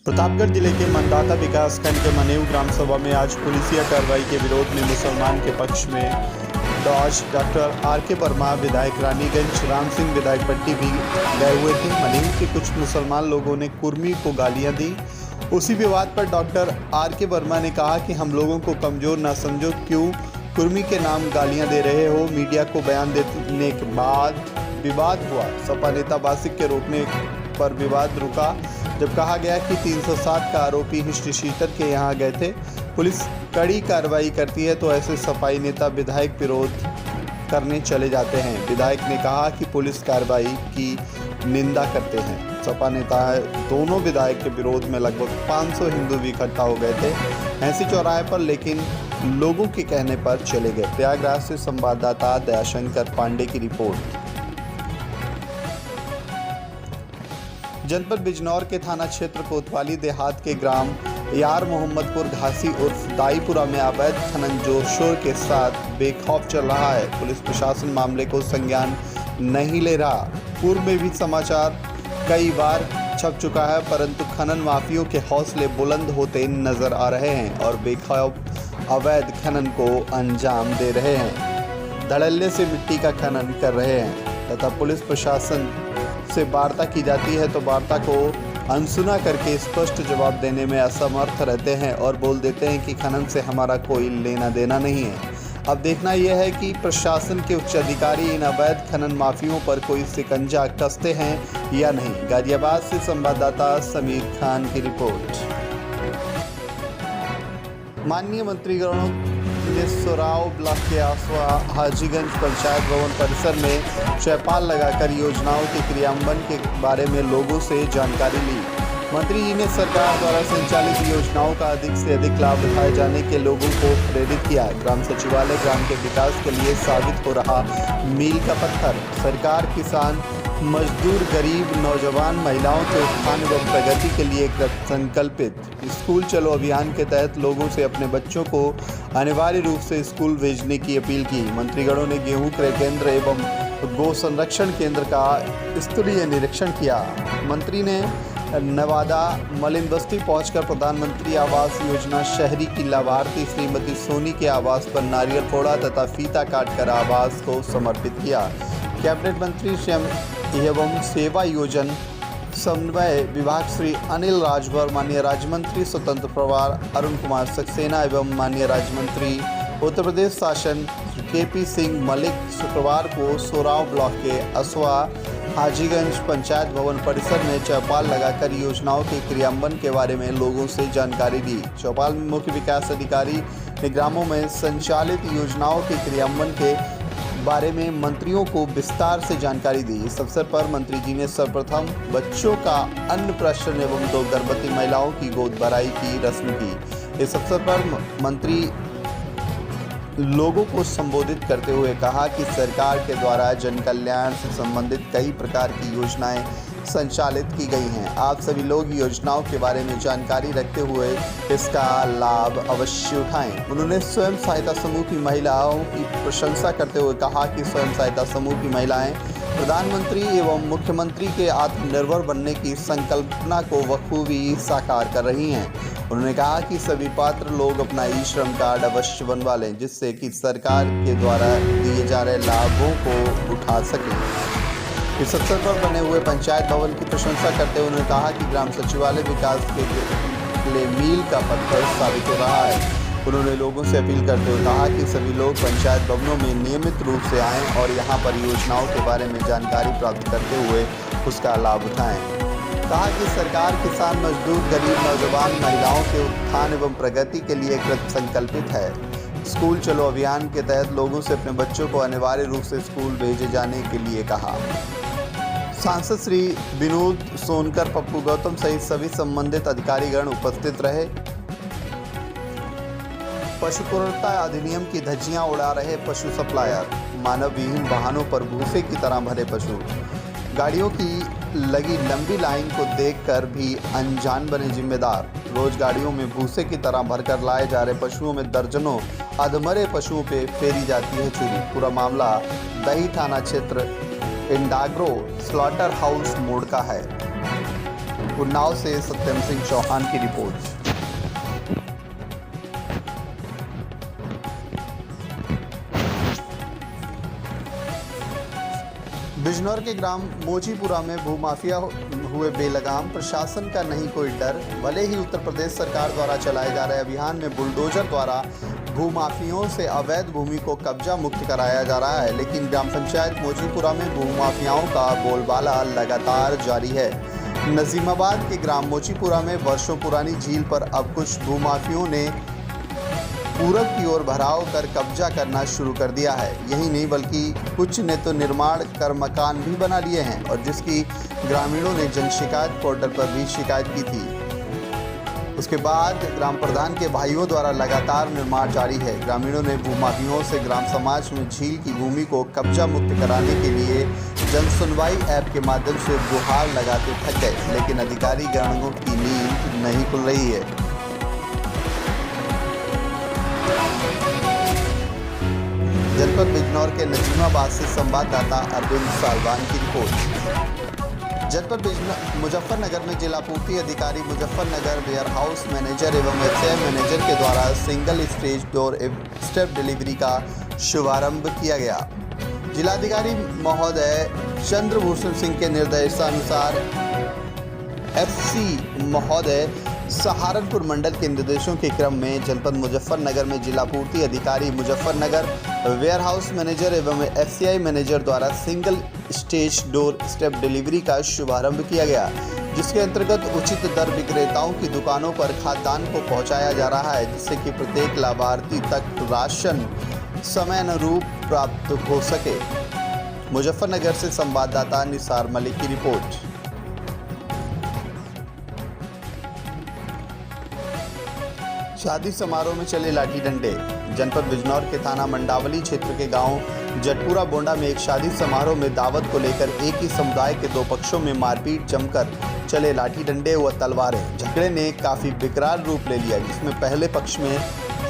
प्रतापगढ़ जिले के मंदाता विकासखंड के मनेऊ ग्राम सभा में आज पुलिसिया कार्रवाई के विरोध में मुसलमान के पक्ष में डॉक्टर आर.के. वर्मा विधायक रानीगंज, राम सिंह विधायक पट्टी भी गए हुए थे। मनेऊ के कुछ मुसलमान लोगों ने कुर्मी को गालियां दी। उसी विवाद पर डॉक्टर आर.के. वर्मा ने कहा कि हम लोगों को कमजोर ना समझो, क्यों कुर्मी के नाम गालियां दे रहे हो। मीडिया को बयान देने के बाद विवाद हुआ। सपा नेता बासिक के रोकने पर विवाद रुका जब कहा गया कि 307 का आरोपी हिस्ट्री शीटर के यहां गए थे। पुलिस कड़ी कार्रवाई करती है तो ऐसे सफाई नेता विधायक विरोध करने चले जाते हैं। विधायक ने कहा कि पुलिस कार्रवाई की निंदा करते हैं। सपा नेता दोनों विधायक के विरोध में लगभग 500 हिंदू भी इकट्ठा हो गए थे ऐसी चौराहे पर, लेकिन लोगों के कहने पर चले गए। प्रयागराज से संवाददाता दयाशंकर पांडे की रिपोर्ट। जनपद बिजनौर के थाना क्षेत्र कोतवाली देहात के ग्राम यार मोहम्मदपुर घासी उर्फ दाईपुरा में अवैध खनन जोर शोर के साथ बेखौफ चल रहा है। पुलिस प्रशासन मामले को संज्ञान नहीं ले रहा। पूर्व में भी समाचार कई बार छप चुका है, परंतु खनन माफियों के हौसले बुलंद होते नजर आ रहे हैं और बेखौफ अवैध खनन को अंजाम दे रहे हैं। धड़ल्ले से मिट्टी का खनन कर रहे हैं तथा पुलिस प्रशासन से वार्ता की जाती है तो वार्ता को अनसुना करके स्पष्ट जवाब देने में असमर्थ रहते हैं और बोल देते हैं कि खनन से हमारा कोई लेना देना नहीं है। अब देखना यह है कि प्रशासन के उच्च अधिकारी इन अवैध खनन माफियों पर कोई शिकंजा कसते हैं या नहीं। गाजियाबाद से संवाददाता समीर खान की रिपोर्ट। माननीय मंत्रीगणों ने सोराव ब्लॉक के आसवा हाजीगंज पंचायत भवन परिसर में चौपाल लगाकर योजनाओं के क्रियान्वयन के बारे में लोगों से जानकारी ली। मंत्री जी ने सरकार द्वारा संचालित योजनाओं का अधिक से अधिक लाभ उठाए जाने के लोगों को प्रेरित किया। ग्राम सचिवालय ग्राम के विकास के लिए साबित हो रहा मील का पत्थर। सरकार किसान, मजदूर, गरीब, नौजवान, महिलाओं के उत्थान व प्रगति के लिए संकल्पित। स्कूल चलो अभियान के तहत लोगों से अपने बच्चों को अनिवार्य रूप से स्कूल भेजने की अपील की। मंत्रीगणों ने गेहूं क्रय केंद्र एवं गो संरक्षण केंद्र का स्तरीय निरीक्षण किया। मंत्री ने नवादा मलिन बस्ती पहुंचकर प्रधानमंत्री आवास योजना शहरी की लाभार्थी श्रीमती सोनी के आवास पर नारियल फोड़ा तथा फीता काटकर आवास को समर्पित किया। कैबिनेट मंत्री श्रम एवं सेवा योजन समन्वय विभाग श्री अनिल राजभर, माननीय राज्य मंत्री स्वतंत्र प्रभार अरुण कुमार सक्सेना एवं माननीय राज्य मंत्री उत्तर प्रदेश शासन के.पी. सिंह मलिक शुक्रवार को सोराव ब्लॉक के असवा हाजीगंज पंचायत भवन परिसर में चौपाल लगाकर योजनाओं के क्रियान्वयन के बारे में लोगों से जानकारी दी। चौपाल में मुख्य विकास अधिकारी ने ग्रामों में संचालित योजनाओं के क्रियान्वयन के बारे में मंत्रियों को विस्तार से जानकारी दी। इस अवसर पर मंत्री जी ने सर्वप्रथम बच्चों का अन्नप्राशन एवं 2 गर्भवती महिलाओं की गोद भराई की रस्म की। इस अवसर पर मंत्री लोगों को संबोधित करते हुए कहा कि सरकार के द्वारा जन कल्याण से संबंधित कई प्रकार की योजनाएं संचालित की गई हैं। आप सभी लोग योजनाओं के बारे में जानकारी रखते हुए इसका लाभ अवश्य उठाएं। उन्होंने स्वयं सहायता समूह की महिलाओं की प्रशंसा करते हुए कहा कि स्वयं सहायता समूह की महिलाएं प्रधानमंत्री एवं मुख्यमंत्री के आत्मनिर्भर बनने की संकल्पना को बखूबी साकार कर रही हैं। उन्होंने कहा कि सभी पात्र लोग अपना ई श्रम कार्ड अवश्य बनवा लें, जिससे कि सरकार के द्वारा दिए जा रहे लाभों को उठा सकें। इस अवसर पर बने हुए पंचायत भवन की प्रशंसा करते हुए उन्होंने कहा कि ग्राम सचिवालय विकास के लिए मील का पत्थर साबित हो रहा है। उन्होंने लोगों से अपील करते हुए कहा कि सभी लोग पंचायत भवनों में नियमित रूप से आएं और यहां पर योजनाओं के बारे में जानकारी प्राप्त करते हुए उसका लाभ उठाएं। कहा कि सरकार किसान, मजदूर, गरीब, नौजवान, महिलाओं के उत्थान एवं प्रगति के लिए कृत संकल्पित है। स्कूल चलो अभियान के तहत लोगों से अपने बच्चों को अनिवार्य रूप से स्कूल भेजे जाने के लिए कहा। सांसद श्री विनोद सोनकर, पप्पू गौतम सहित सभी संबंधित अधिकारीगण उपस्थित रहे। पशु क्रूरता अधिनियम की धज्जियां उड़ा रहे पशु सप्लायर। मानव विहीन वाहनों पर भूसे की तरह भरे पशु। गाड़ियों की लगी लंबी लाइन को देखकर भी अनजान बने जिम्मेदार। रोज गाड़ियों में भूसे की तरह भरकर लाए जा रहे पशुओं में दर्जनों अधमरे पशुओं पे फेरी जाती है छुरी। पूरा मामला दही थाना क्षेत्र इंडाग्रो स्लॉटर हाउस मोड़ का है। उन्नाव से सत्यम सिंह चौहान की रिपोर्ट। बिजनौर के ग्राम मोचीपुरा में भूमाफिया हुए बेलगाम, प्रशासन का नहीं कोई डर। भले ही उत्तर प्रदेश सरकार द्वारा चलाए जा रहे अभियान में बुलडोजर द्वारा भूमाफियों से अवैध भूमि को कब्जा मुक्त कराया जा रहा है, लेकिन ग्राम पंचायत मोचीपुरा में भूमाफियाओं का बोलबाला लगातार जारी है। नजीमाबाद के ग्राम मोचीपुरा में वर्षों पुरानी झील पर अब कुछ भूमाफियों ने पूरब की ओर भराव कर कब्जा करना शुरू कर दिया है। यही नहीं बल्कि कुछ ने तो निर्माण कर मकान भी बना लिए हैं, और जिसकी ग्रामीणों ने जन शिकायत पोर्टल पर भी शिकायत की थी। उसके बाद ग्राम प्रधान के भाइयों द्वारा लगातार निर्माण जारी है। ग्रामीणों ने भूमाफियों से ग्राम समाज में झील की भूमि को कब्जा मुक्त कराने के लिए जन सुनवाई ऐप के माध्यम से गुहार लगाते थक गए, लेकिन अधिकारी गणों की नींद नहीं खुल रही है। जनपद बिजनौर के नजीमाबाद से संवाददाता अरविंद सालवान की रिपोर्ट। जनपद मुजफ्फरनगर में जिला पूर्ति अधिकारी मुजफ्फरनगर वेयर हाउस मैनेजर एवं एफसीआई मैनेजर के द्वारा single stage door step delivery का शुभारंभ किया गया। जिलाधिकारी महोदय चंद्रभूषण सिंह के निर्देशानुसार एफसी महोदय सहारनपुर मंडल के निर्देशों के क्रम में जनपद मुजफ्फरनगर में जिला पूर्ति अधिकारी मुजफ्फरनगर वेयर हाउस मैनेजर एवं एफसीआई मैनेजर द्वारा single stage door step delivery का शुभारंभ किया गया, जिसके अंतर्गत उचित दर विक्रेताओं की दुकानों पर खाद्यान्न को पहुंचाया जा रहा है, जिससे कि प्रत्येक लाभार्थी तक राशन समयानुरूप प्राप्त हो सके। मुजफ्फरनगर से संवाददाता निसार मलिक की रिपोर्ट। शादी समारोह में चले लाठी डंडे। जनपद बिजनौर के थाना मंडावली क्षेत्र के गांव जटपुरा बोंडा में एक शादी समारोह में दावत को लेकर एक ही समुदाय के दो पक्षों में मारपीट जमकर चले लाठी डंडे व तलवारें। झगड़े ने काफी विकराल रूप ले लिया, जिसमें पहले पक्ष में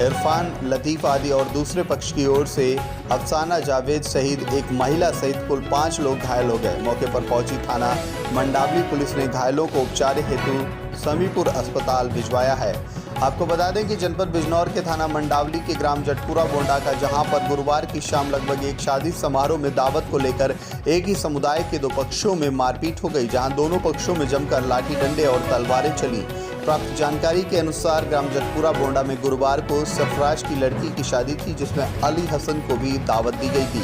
इरफान, लतीफ आदि और दूसरे पक्ष की ओर से अफसाना, जावेद सहित एक महिला सहित कुल 5 लोग घायल हो गए। मौके पर पहुंची थाना मंडावली पुलिस ने घायलों को उपचार हेतु समीपुर अस्पताल भिजवाया है। आपको बता दें कि जनपद बिजनौर के थाना मंडावली के ग्राम जटपुरा बोंडा का जहां पर गुरुवार की शाम लगभग एक शादी समारोह में दावत को लेकर एक ही समुदाय के दो पक्षों में मारपीट हो गई, जहां दोनों पक्षों में जमकर लाठी डंडे और तलवारें चली। प्राप्त जानकारी के अनुसार ग्राम जटपुरा बोंडा में गुरुवार को सरफराज की लड़की की शादी थी, जिसमें अली हसन को भी दावत दी गई थी।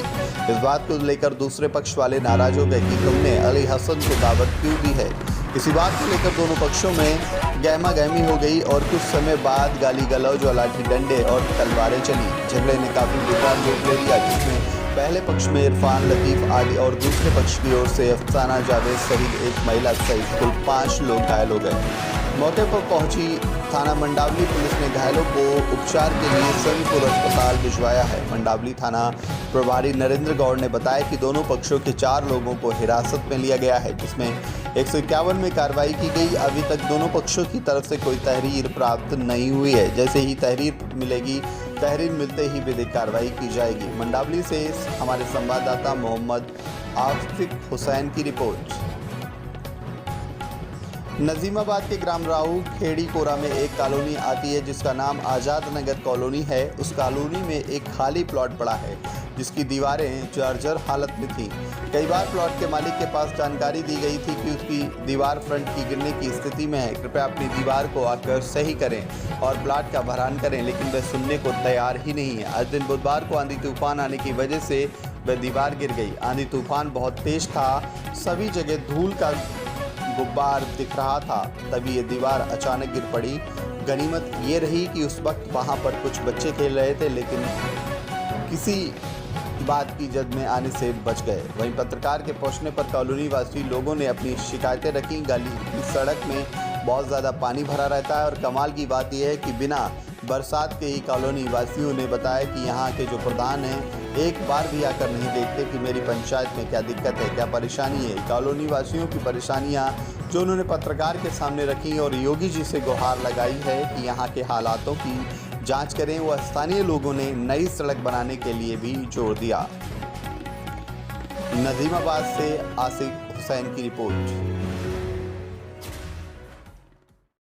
इस बात को लेकर दूसरे पक्ष वाले नाराज हो गए कि तुमने अली हसन को दावत क्यों दी है। इसी बात को लेकर दोनों पक्षों में गहमा गहमी हो गई और कुछ समय बाद गाली गलौज और लाठी डंडे और तलवारें चली। झगड़े ने काफी विकराल रूप ले लिया, जिसमें पहले पक्ष में इरफान, लतीफ आदि और दूसरे पक्ष की ओर से अफसाना, जावेद सहित एक महिला सहित कुल 5 लोग घायल हो गए। मौके पर पहुंची थाना मंडावली पुलिस ने घायलों को उपचार के लिए समीपुर अस्पताल भिजवाया है। मंडावली थाना प्रभारी नरेंद्र गौड़ ने बताया कि दोनों पक्षों के 4 लोगों को हिरासत में लिया गया है, जिसमें 151 में कार्रवाई की गई। अभी तक दोनों पक्षों की तरफ से कोई तहरीर प्राप्त नहीं हुई है। जैसे ही तहरीर मिलेगी, तहरीर मिलते ही विधिक कार्रवाई की जाएगी। मंडावली से हमारे संवाददाता मोहम्मद आफिक हुसैन की रिपोर्ट। नजीमाबाद के ग्राम राहू खेड़ी कोरा में एक कॉलोनी आती है, जिसका नाम आज़ाद नगर कॉलोनी है। उस कॉलोनी में एक खाली प्लॉट पड़ा है, जिसकी दीवारें जर्जर हालत में थी। कई बार प्लॉट के मालिक के पास जानकारी दी गई थी कि उसकी दीवार फ्रंट की गिरने की स्थिति में है, कृपया अपनी दीवार को आकर सही करें और प्लॉट का भरान करें, लेकिन वह सुनने को तैयार ही नहीं है। आज दिन बुधवार को आंधी तूफान आने की वजह से वह दीवार गिर गई। आंधी तूफान बहुत तेज था, सभी जगह धूल का गुब्बार दिख रहा था। तभी ये दीवार अचानक गिर पड़ी। गनीमत ये रही कि उस वक्त वहाँ पर कुछ बच्चे खेल रहे थे, लेकिन किसी बात की जद में आने से बच गए। वहीं पत्रकार के पहुंचने पर कॉलोनी वासी लोगों ने अपनी शिकायतें रखी। गली की सड़क में बहुत ज़्यादा पानी भरा रहता है और कमाल की बात यह है कि बिना बरसात के ही कॉलोनी वासियों ने बताया कि यहाँ के जो प्रधान हैं एक बार भी आकर नहीं देखते कि मेरी पंचायत में क्या दिक्कत है, क्या परेशानी है। कॉलोनी वासियों की परेशानियाँ जो उन्होंने पत्रकार के सामने रखी और योगी जी से गुहार लगाई है कि यहाँ के हालातों की जांच करें। वह स्थानीय लोगों ने नई सड़क बनाने के लिए भी जोर दिया। नजीमाबाद से आसिफ हुसैन की रिपोर्ट।